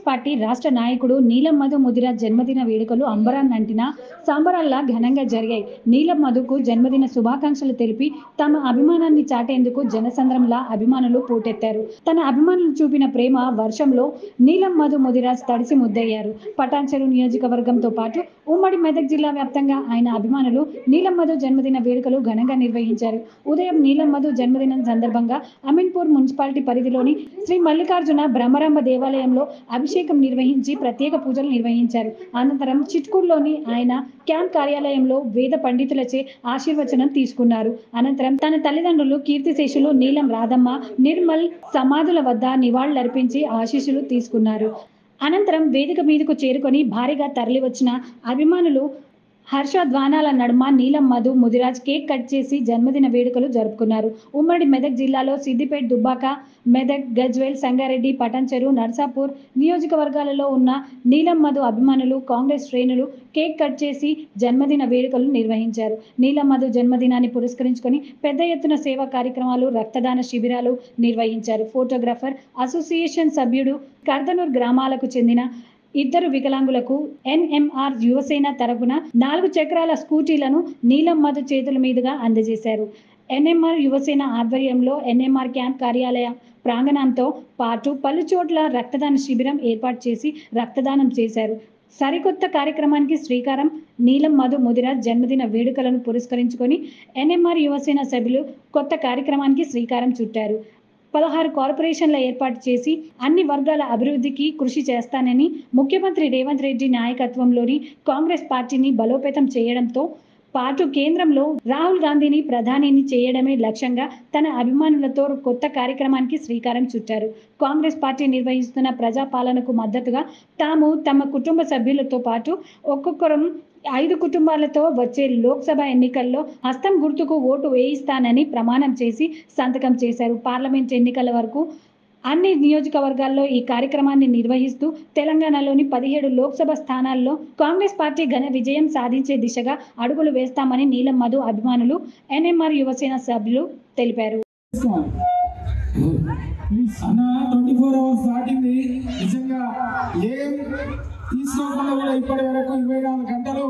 Party రాష్ట్ర నాయకుడు నీలం మధు ముదిరాజ్ జన్మదిన వేడుకలు అంబరాన్నంటిన సంబరాల్లా ఘనంగా జరిగాయి. నీలం మధుకు జన్మదిన శుభాకాంక్షలు తెలిపి తమ అభిమానాన్ని చాటేందుకు జనసంద్రంలా అభిమానులు పోటెత్తారు. తన అభిమానులు చూపిన ప్రేమ వర్షంలో నీలం మధు ముదిరాజ్ తడిసి ముద్దయ్యారు. పటాన్చెరు నియోజకవర్గంతో పాటు ఉమ్మడి మెదక్ జిల్లా వ్యాప్తంగా ఆయన అభిమానులు నీలం మధు జన్మదిన వేడుకలు ఘనంగా నిర్వహించారు. ఉదయం నీలం మధు జన్మదినం సందర్భంగా అమీన్పూర్ మున్సిపాలిటీ పరిధిలోని శ్రీ మల్లికార్జున బ్రహ్మరాంబ దేవాలయంలో అభిషేకం నిర్వహించి ప్రత్యేక పూజలు నిర్వహించారు. అనంతరం చిట్కూరులోని ఆయన క్యాంప్ కార్యాలయంలో వేద పండితులచే ఆశీర్వచనం తీసుకున్నారు. అనంతరం తన తల్లిదండ్రులు కీర్తిశేషులు నీలం రాధమ్మ, నిర్మల్ సమాధుల వద్ద నివాళులర్పించి ఆశీస్సులు తీసుకున్నారు. అనంతరం వేదిక మీదకు చేరుకొని భారీగా తరలివచ్చిన అభిమానులు హర్షధ్వానాల నడుమ నీలం మధు ముదిరాజ్ కేక్ కట్ చేసి జన్మదిన వేడుకలు జరుపుకున్నారు. ఉమ్మడి మెదక్ జిల్లాలో సిద్దిపేట, దుబ్బాక, మెదక్, గజ్వేల్, సంగారెడ్డి, పటాన్చెరు, నర్సాపూర్ నియోజకవర్గాలలో ఉన్న నీలం మధు అభిమానులు, కాంగ్రెస్ శ్రేణులు కేక్ కట్ చేసి జన్మదిన వేడుకలు నిర్వహించారు. నీలం మధు జన్మదినాన్ని పురస్కరించుకొని పెద్ద ఎత్తున సేవా కార్యక్రమాలు, రక్తదాన శిబిరాలు నిర్వహించారు. ఫోటోగ్రాఫర్ అసోసియేషన్ సభ్యుడు కర్దనూర్ గ్రామాలకు చెందిన 2 వికలాంగులకు ఎన్ఎంఆర్ యువసేన తరపున 4 చక్రాల స్కూటీలను నీలం మధు చేతుల మీదుగా అందజేశారు. ఎన్ఎంఆర్ యువసేన ఆధ్వర్యంలో ఎన్ఎంఆర్ క్యాంప్ కార్యాలయ ప్రాంగణంతో పాటు పలు చోట్ల రక్తదాన శిబిరం ఏర్పాటు చేసి రక్తదానం చేశారు. సరికొత్త కార్యక్రమానికి శ్రీకారం నీలం మధు ముదిరాజ్ జన్మదిన వేడుకలను పురస్కరించుకొని ఎన్ఎంఆర్ యువసేన సభ్యులు కొత్త కార్యక్రమానికి శ్రీకారం చుట్టారు. 16 కార్పొరేషన్ల ఏర్పాటు చేసి అన్ని వర్గాల అభివృద్ధికి కృషి చేస్తానని ముఖ్యమంత్రి రేవంత్ రెడ్డి నాయకత్వంలోని కాంగ్రెస్ పార్టీని బలోపేతం చేయడంతో పాటు కేంద్రంలో రాహుల్ గాంధీని ప్రధానిని చేయడమే లక్ష్యంగా తన అభిమానులతో కొత్త కార్యక్రమానికి శ్రీకారం చుట్టారు. కాంగ్రెస్ పార్టీ నిర్వహిస్తున్న ప్రజాపాలనకు మద్దతుగా తాము తమ కుటుంబ సభ్యులతో పాటు ఒక్కొక్కరం 5 కుటుంబాలతో వచ్చే లోక్సభ ఎన్నికల్లో హస్తం గుర్తుకు ఓటు వేయిస్తానని ప్రమాణం చేసి సంతకం చేశారు. పార్లమెంట్ ఎన్నికల వరకు అన్ని నియోజకవర్గాల్లో ఈ కార్యక్రమాన్ని నిర్వహిస్తూ తెలంగాణలోని 17 లోక్సభ స్థానాల్లో కాంగ్రెస్ పార్టీ ఘన విజయం సాధించే దిశగా అడుగులు వేస్తామని నీలం మధు అభిమానులు, ఎన్ఎంఆర్ యువసేన సభ్యులు తెలిపారు. తీసుకోకుండా కూడా ఇప్పటి వరకు 24 గంటలు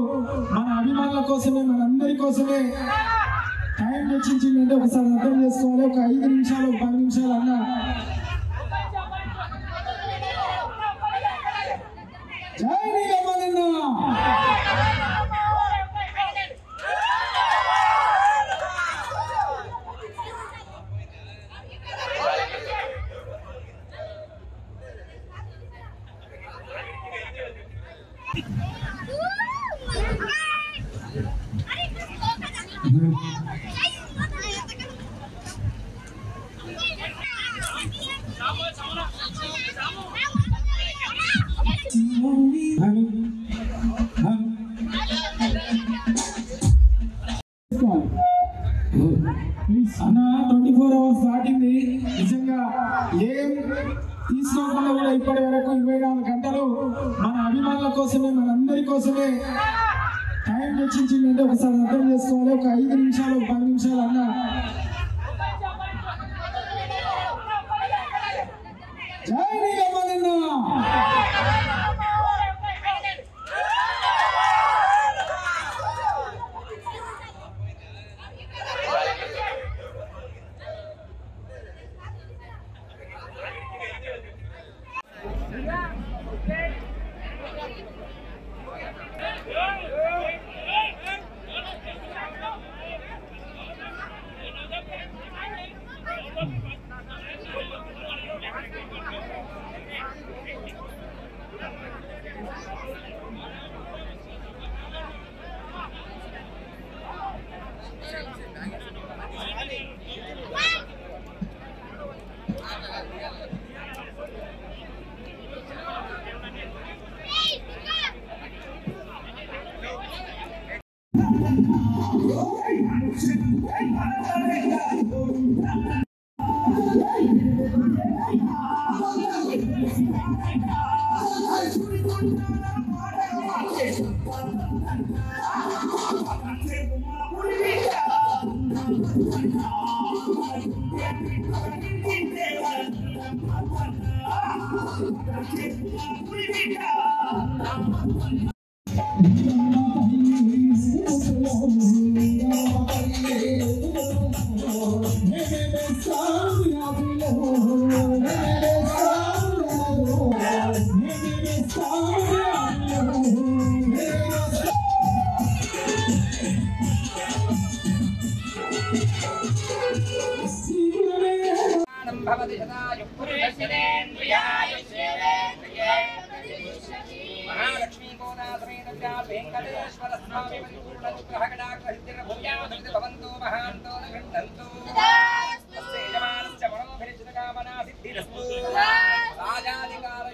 మన అభిమానుల కోసమే, మన అందరి కోసమే టైం వెచ్చించిందంటే ఒకసారి అర్థం చేసుకోవాలి. ఒక 5 నిమిషాలు 10 నిమిషాలు అన్నా జై నీలమన్న. అన్న 24 అవర్స్ దాటింది. నిజంగా ఏం తీసుకోకుండా కూడా ఇప్పటి వరకు 24 గంటలు మన అభిమానుల కోసమే, మన అందరి కోసమే టైం వెచ్చించిందంటే ఒకసారి అర్థం చేసుకోవాలి. ఒక 5 నిమిషాలు 10 నిమిషాలు అన్నా జై నీలమన్న. महालक्ष्मी वेंकटेश्वर स्वामी भवन्तो महान्तो न गृह्णन्तु तस्य यजमानस्य मनोभिरिचितकामना सिद्धिरस्तु राजाधिकार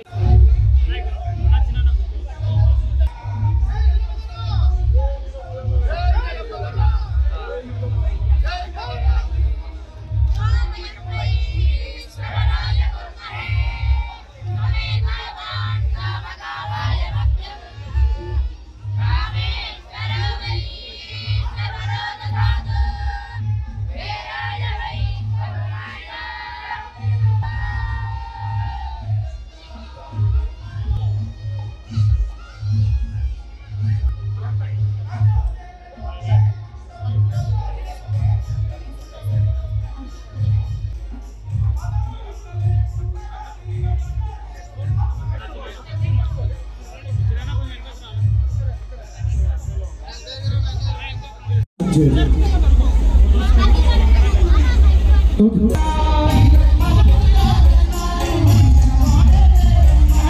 Okay.